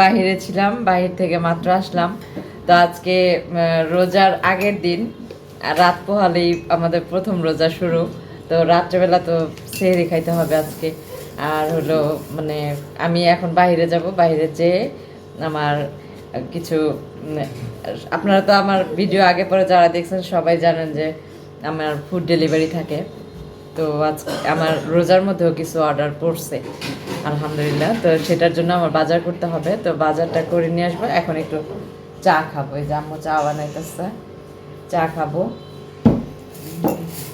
বাহিরে ছিলাম, বাহির থেকে মাত্র আসলাম। তো আজকে রোজার আগের দিন, রাত পোহালেই আমাদের প্রথম রোজা শুরু। তো রাত্রেবেলা তো সেহরি খাইতে হবে আজকে। আর হলো মানে আমি এখন বাইরে যাব, বাইরে যেয়ে আমার কিছু আপনারা তো আমার ভিডিও আগে পরে যারা দেখছেন সবাই জানেন যে আমার ফুড ডেলিভারি থাকে। তো আজকে আমার রোজার মধ্যেও কিছু অর্ডার পড়ছে আলহামদুলিল্লাহ। তো সেটার জন্য আমার বাজার করতে হবে, তো বাজারটা করে নিয়ে আসবো। এখন একটু চা খাবো, এই যে আম্মু চা বানাইতেছে, চা খাবো।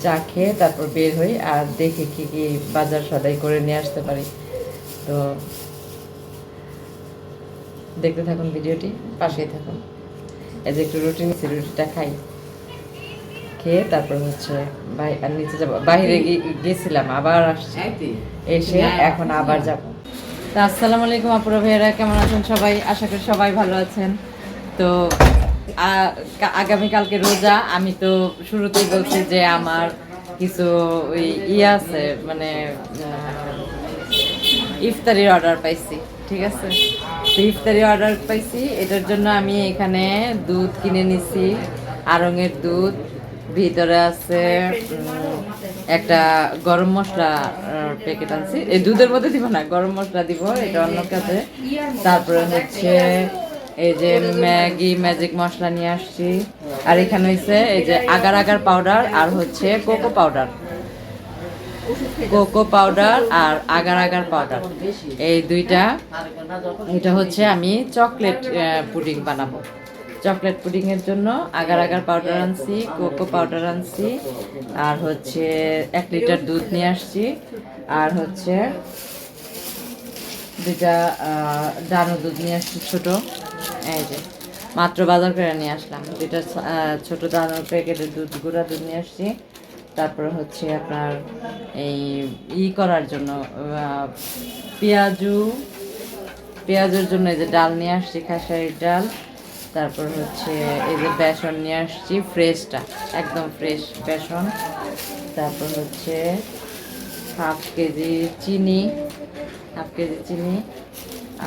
চা খেয়ে তারপর বের হই আর দেখি কি কি বাজার সদাই করে নিয়ে আসতে পারি। তো দেখতে থাকুন ভিডিওটি, পাশেই থাকুন। এই যে একটু রুটি নিচ্ছি, রুটিটা খাই, খেয়ে তারপর হচ্ছে আর নিচে যাবো। বাইরে গেছিলাম, আবার আসছি, এসে এখন আবার যাবো। তো আসসালামু আলাইকুম আপুরা ভাইয়েরা, কেমন আছেন সবাই? আশা করি সবাই ভালো আছেন। তো আগামীকালকে রোজা। আমি তো শুরুতেই বলছি যে আমার কিছু ওই আছে, মানে ইফতারির অর্ডার পাইছি, ঠিক আছে? তো ইফতারি অর্ডার পাইছি, এটার জন্য আমি এখানে দুধ কিনে নিছি, আড়ংয়ের দুধ। ভিতরে আছে একটা গরম মশলা প্যাকেট আনছি। এই দুধের মধ্যে দিব না, গরম মশলা দিব, এটা অন্য কাজে। তারপরে হচ্ছে এই যে ম্যাগি ম্যাজিক মশলা নিয়ে আসছি। আর এখানে হচ্ছে এই যে আগার আগার পাউডার আর হচ্ছে কোকো পাউডার, কোকো পাউডার আর আগার আগার পাউডার, এই দুইটা। এটা হচ্ছে আমি চকলেট পুডিং বানাবো। চকলেট পুডিংয়ের জন্য আগার আগার পাউডার আনছি, কোকো পাউডার আনছি, আর হচ্ছে 1 লিটার দুধ নিয়ে আসছি, আর হচ্ছে দুইটা ডানো দুধ নিয়ে আসছি ছোট। এই যে মাত্র বাজার করে নিয়ে আসলাম, দুইটা ছোট ডানো প্যাকেটের দুধ, গুঁড়া দুধ নিয়ে আসছি। তারপরে হচ্ছে আপনার এই করার জন্য পেঁয়াজের জন্য এই যে ডাল নিয়ে আসছি, খেসারির ডাল। তারপর হচ্ছে এই যে বেসন নিয়ে আসছি, ফ্রেশটা, একদম ফ্রেশ বেসন। তারপর হচ্ছে হাফ কেজি চিনি,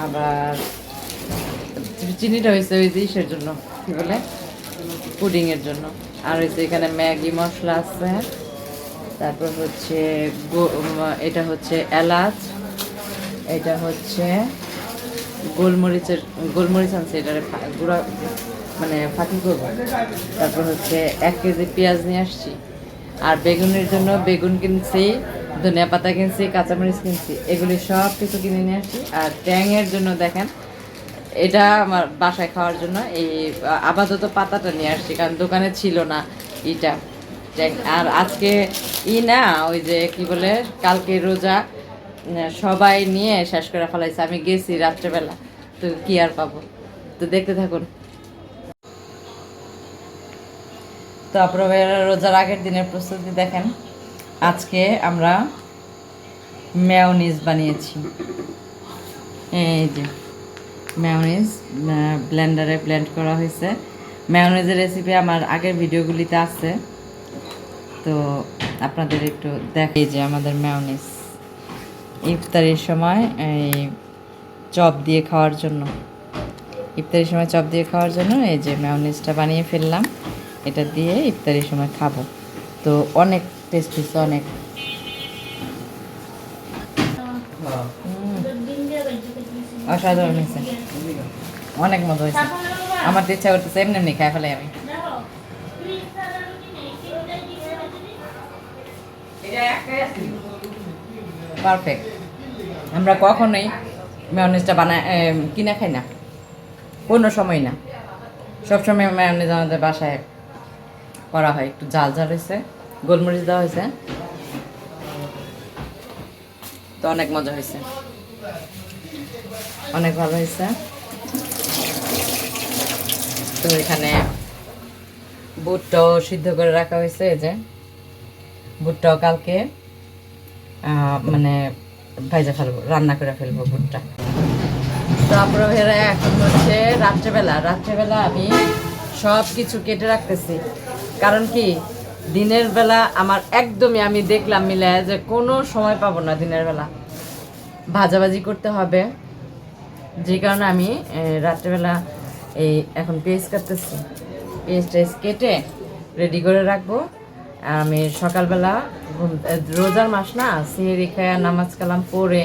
আবার চিনিটা হয়েছে ওই যে ইসের জন্য, কি বলে, পুডিংয়ের জন্য। আর হচ্ছে এখানে ম্যাগি মশলা আছে। তারপর হচ্ছে এটা হচ্ছে এলাচ, এটা হচ্ছে গোলমরিচ আনছে, এটার গুঁড়া মানে ফাঁকি করবো। তারপর হচ্ছে 1 কেজি পেঁয়াজ নিয়ে আসছি। আর বেগুনের জন্য বেগুন কিনছি, ধনিয়া পাতা কিনছি, কাঁচামরিচ কিনছি, এগুলি সব কিছু কিনে নিয়ে আসছি। আর ট্যাংয়ের জন্য দেখেন, এটা আমার বাসায় খাওয়ার জন্য এই আপাতত পাতাটা নিয়ে আসছি, কারণ দোকানে ছিল না এটা। আর আজকে না ওই যে কি বলে, কালকে রোজা, সবাই নিয়ে শেষ করে ফেলাইছে। আমি গেছি রাত্রেবেলা, তো কি আর পাবো। তো দেখতে থাকুন। তো আপনারা রোজার আগের দিনের প্রস্তুতি দেখেন। আজকে আমরা মেয়োনিজ বানিয়েছি। এই যে মেয়োনিজ ব্লেন্ডারে ব্লেন্ড করা হয়েছে। মেয়োনিজের রেসিপি আমার আগের ভিডিওগুলিতে আছে, তো আপনাদের একটু দেখাই। যে আমাদের মেয়োনিজ ইফতারির সময় এই চপ দিয়ে খাওয়ার জন্য, এই যে মেয়োনিজটা বানিয়ে ফেললাম, এটা দিয়ে ইফতারির সময় খাবো। তো অনেক টেস্ট হয়েছে, অনেক। অসাধারণ হয়েছে, অনেক মজা হয়েছে। আমার তো ইচ্ছা করতেছে এমনি এমনি খাই ফেলাই আমি। পারফেক্ট। আমরা কখনোই মেয়োনিজটা কিনে খাই না, কোনো সময় না। সবসময় মেয়োনিজ আমাদের বাসায় করা হয়। একটু ঝাল ঝাল হয়েছে, গোলমরিচ দেওয়া হয়েছে, তো অনেক মজা হয়েছে, অনেক ভালো হয়েছে। তো এখানে বুটটাও সিদ্ধ করে রাখা হয়েছে। এই যে বুটটাও কালকে মানে ভাইজা ফেলবো, রান্না করে ফেলবো বুটটা। তো আপনারা ভাইয়েরা এখন হচ্ছে রাত্রেবেলা আমি সব কিছু কেটে রাখতেছি। কারণ কি, দিনের বেলা আমার একদমই, আমি দেখলাম মিলায় যে কোনো সময় পাবো না। দিনের বেলা ভাজাভাজি করতে হবে, যে কারণে আমি রাত্রেবেলা এই এখন পেঁয়াজ কাটতেছি, পেঁয়াজ টেজ কেটে রেডি করে রাখবো। আর আমি সকালবেলা রোজার মাস না, সিহেরি খায়া নামাজ কালাম পড়ে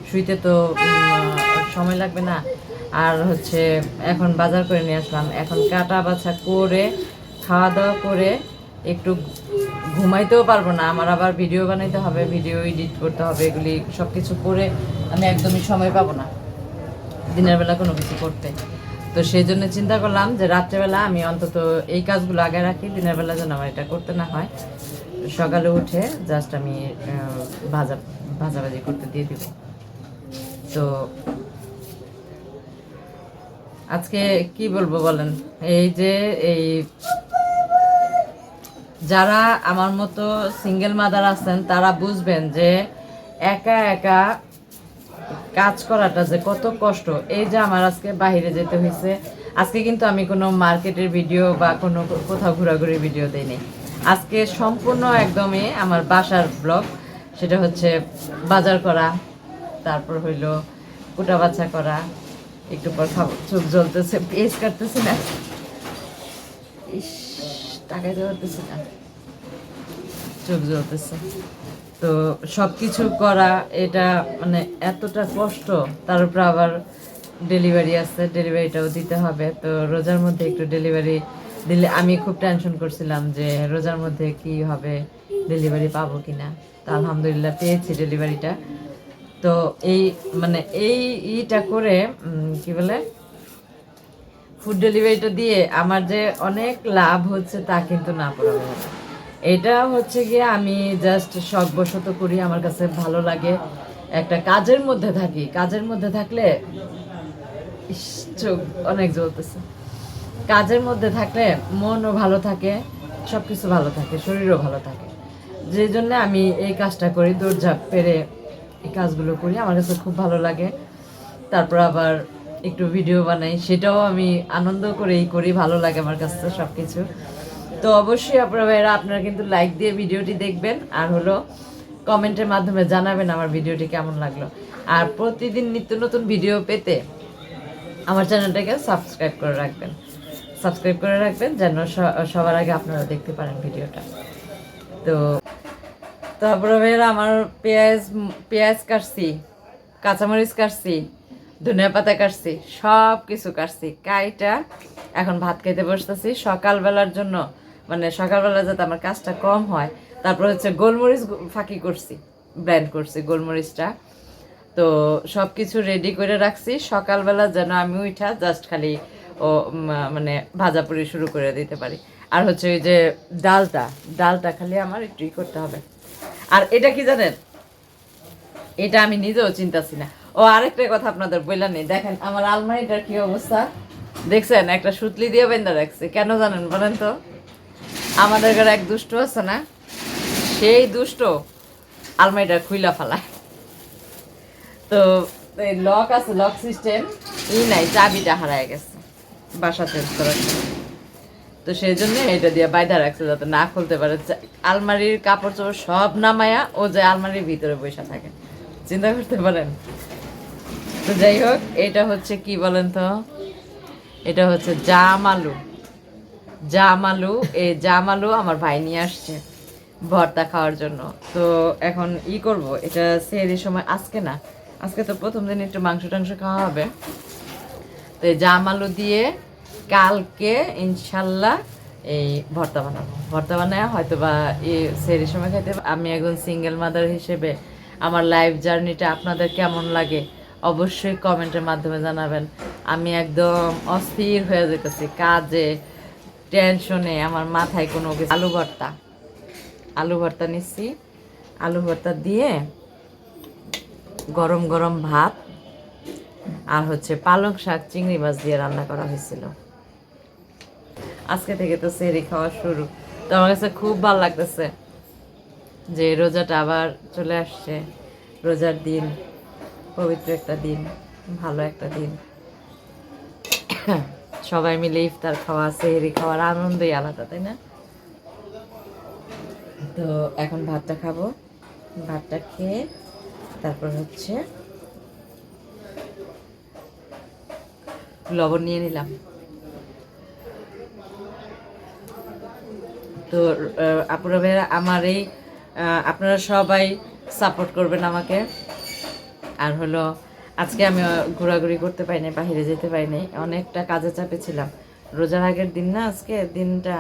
শুইতে তো সময় লাগবে না। আর হচ্ছে এখন বাজার করে নিয়ে আসলাম, এখন কাটা বাছা করে খাওয়া দাওয়া করে একটু ঘুমাইতেও পারবো না, আমার আবার ভিডিও বানাইতে হবে, ভিডিও এডিট করতে হবে, এগুলি সব কিছু করে আমি একদমই সময় পাবো না দিনের বেলা কোনো কিছু করতে। তো সেই জন্য চিন্তা করলাম যে রাত্রেবেলা আমি অন্তত এই কাজগুলো আগে রাখি, দিনের বেলা যেন আমার এটা করতে না হয়। সকালে উঠে জাস্ট আমি ভাজাভাজি করতে দিয়ে দিব। তো আজকে কি বলবো বলেন, এই যে এই যারা আমার মতো সিঙ্গেল মাদার আছেন তারা বুঝবেন যে একা একা কাজ করাটা যে কত কষ্ট। এই যে আমার আজকে বাইরে যেতে হয়েছে, আজকে কিন্তু আমি কোনো মার্কেটের ভিডিও বা কোনো কোথাও ঘোরাঘুরির ভিডিও দেইনি, আজকে সম্পূর্ণ একদমই আমার বাসার ব্লগ। সেটা হচ্ছে বাজার করা, তারপর হইলো কুটা বাছা করা, একটু পর খাবো। চোখ জ্বলতেছে, পেঁয়াজ কাটতেছি না, ইস টাকায় পারতেছি না, চোখ জ্বলতেছে। তো সব কিছু করা এটা মানে এতটা কষ্ট, তার উপর আবার ডেলিভারি আছে, ডেলিভারিটাও দিতে হবে। তো রোজার মধ্যে একটু ডেলিভারি দিলে আমি খুব টেনশন করছিলাম যে রোজার মধ্যে কি হবে, ডেলিভারি পাবো কিনা। তো আলহামদুলিল্লাহ পেয়েছি ডেলিভারিটা। তো এই মানে এইটা করে কি বলে ফুড ডেলিভারিটা দিয়ে আমার যে অনেক লাভ হচ্ছে তা কিন্তু না বলা যাবে না। এটা হচ্ছে গিয়ে আমি জাস্ট শখবশত করি, আমার কাছে ভালো লাগে, একটা কাজের মধ্যে থাকি, কাজের মধ্যে থাকলে চোখ অনেক জ্বলতেছে, কাজের মধ্যে থাকলে মনও ভালো থাকে, সব কিছু ভালো থাকে, শরীরও ভালো থাকে। যে জন্য আমি এই কাজটা করি, দৌড়ঝাঁপ পেরে এই কাজগুলো করি, আমার কাছে খুব ভালো লাগে। তারপর আবার একটু ভিডিও বানাই, সেটাও আমি আনন্দ করেই করি, ভালো লাগে আমার কাছে সব কিছু। তো অবশ্যই আপনারা কিন্তু লাইক দিয়ে ভিডিওটি দেখবেন, আর হলো কমেন্টের মাধ্যমে জানাবেন আমার ভিডিওটি কেমন লাগলো। আর প্রতিদিন নিত্য নতুন ভিডিও পেতে আমার চ্যানেলটাকে সাবস্ক্রাইব করে রাখবেন যেন সবার আগে আপনারা দেখতে পারেন ভিডিওটা। তো তারপরে আমার পেঁয়াজ কাটছি, কাঁচামরিচ কাটছি, ধনিয়া পাতা কাটছি, সব কিছু কাটছি, কাইটা এখন ভাত খেতে বসতেছি সকালবেলার জন্য, মানে সকালবেলা যাতে আমার কাজটা কম হয়। তারপর হচ্ছে গোলমরিচ ফাঁকি করছি, ব্লেন্ড করছি গোলমরিচটা। তো সব কিছু রেডি করে রাখছি, সকালবেলা যেন আমি উঠা জাস্ট খালি মানে ভাজাপুরি শুরু করে দিতে পারি। আর হচ্ছে ওই যে ডালটা খালি আমার একটু করতে হবে। আর এটা কি জানেন, এটা আমি নিজেও চিন্তাছি না। ও আরেকটা কথা আপনাদের বললাম নেই, দেখেন আমার আলমারিটার কি অবস্থা দেখছেন, একটা সুতলি দিয়ে বেঁধে রাখছে, কেন জানেন বলেন তো? আমাদের ঘরে এক দুষ্ট আছে না, সেই দুষ্ট আলমারিটা খুইলা ফেলায়। তো লক আছে, লক সিস্টেম নাই, চাবিটা হারায় গেছে বাসা চেঞ্জ করার জন্য। তো সেই জন্য এটা দিয়ে বাইধা রাখছে যাতে না খুলতে পারে। আলমারির কাপড় চোপড় সব নামায়া ও যে আলমারির ভিতরে বসে থাকে, চিন্তা করতে পারেন। তো যাই হোক, এটা হচ্ছে কি বলেন তো, এটা হচ্ছে জাম আলু। এই জাম আলু আমার ভাই নিয়ে আসছে ভর্তা খাওয়ার জন্য। তো এখন করব এটা সেহরির সময়, আজকে তো প্রথম দিন একটু মাংস টাংস খাওয়া হবে। তো এই জাম আলু দিয়ে কালকে ইনশাল্লাহ এই ভর্তা বানায় হয়তো বা সেহরির সময় খাইতে। আমি একজন সিঙ্গেল মাদার হিসেবে আমার লাইফ জার্নিটা আপনাদের কেমন লাগে অবশ্যই কমেন্টের মাধ্যমে জানাবেন। আমি একদম অস্থির হয়ে যেতেছি কাজে, টেনশনে, আমার মাথায় কোনো কিছু। আলু ভর্তা নিচ্ছি, আলু ভর্তা দিয়ে গরম গরম ভাত, আর হচ্ছে পালং শাক চিংড়ি মাছ দিয়ে রান্না করা হয়েছিল। আজকে থেকে তো সেহরি খাওয়া শুরু। তো আমার কাছে খুব ভালো লাগতেছে যে রোজাটা আবার চলে আসছে, রোজার দিন, পবিত্র একটা দিন, ভালো একটা দিন। সবাই মিলে ইফতার খাওয়া, সেহরি খাওয়ার আনন্দই আলাদা, তাই না? তো এখন ভাতটা খাবো, ভাতটা খেয়ে তারপর হচ্ছে লবণ নিয়ে নিলাম। তো আপুরা ভাইরা আমার এই আপনারা সবাই সাপোর্ট করবেন আমাকে। আর হলো আজকে আমি ঘোরাঘুরি করতে পারিনি, বাইরে যেতে পারিনি, অনেকটা কাজে চাপে ছিলাম। রোজার আগের দিন না, আজকে দিনটা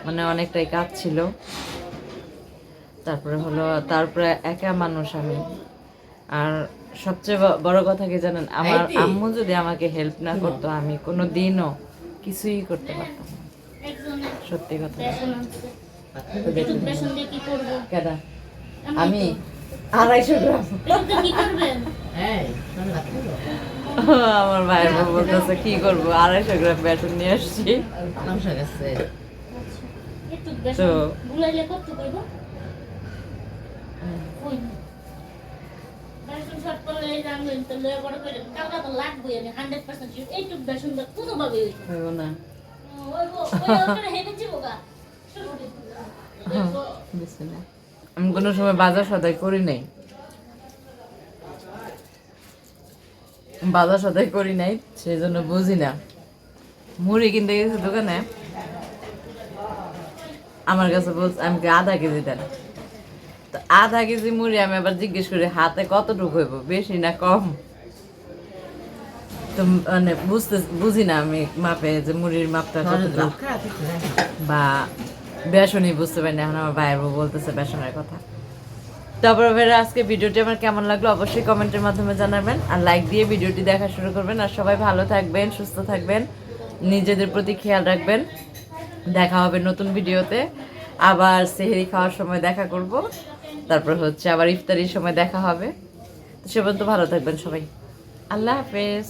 মানে অনেকটাই কাজ ছিল। তারপরে একা মানুষ আমি। আর সবচেয়ে বড় কথা কি জানেন, আমার আম্মু যদি আমাকে হেল্প না করতো আমি কোনো দিনও কিছুই করতে পারতাম না, সত্যি কথা। কেডা? আমি 250 গ্রাম। আমার ভাইয়ের বউ বলতেছে কি করবো, 250 গ্রাম বেসন নিয়ে আসছি। তো আমি কোনো সময় বাজার সদাই করি নাই, সেই জন্য বুঝি না। মুড়ি কিনতে গেছে দোকানে, আমার কাছে বলছে আমাকে 1/2 কেজি দেন। তো 1/2 কেজি মুড়ি আমি আবার জিজ্ঞেস করি হাতে কতটুকু হইব, বেশি না কম। তো মানে বুঝি না আমি মাপে যে মুড়ির মাপটা কতটুকু, বা বেসনই বুঝতে পারি না। এখন আমার ভাইয়ের বউ বলতেছে বেসনের কথা। তারপরে ভাইরা আজকে ভিডিওটি আমার কেমন লাগলো অবশ্যই কমেন্টের মাধ্যমে জানাবেন, আর লাইক দিয়ে ভিডিওটি দেখা শুরু করবেন। আর সবাই ভালো থাকবেন, সুস্থ থাকবেন, নিজেদের প্রতি খেয়াল রাখবেন। দেখা হবে নতুন ভিডিওতে, আবার সেহরি খাওয়ার সময় দেখা করব, তারপর হচ্ছে আবার ইফতারির সময় দেখা হবে। সে পর্যন্ত ভালো থাকবেন সবাই। আল্লাহ হাফেজ।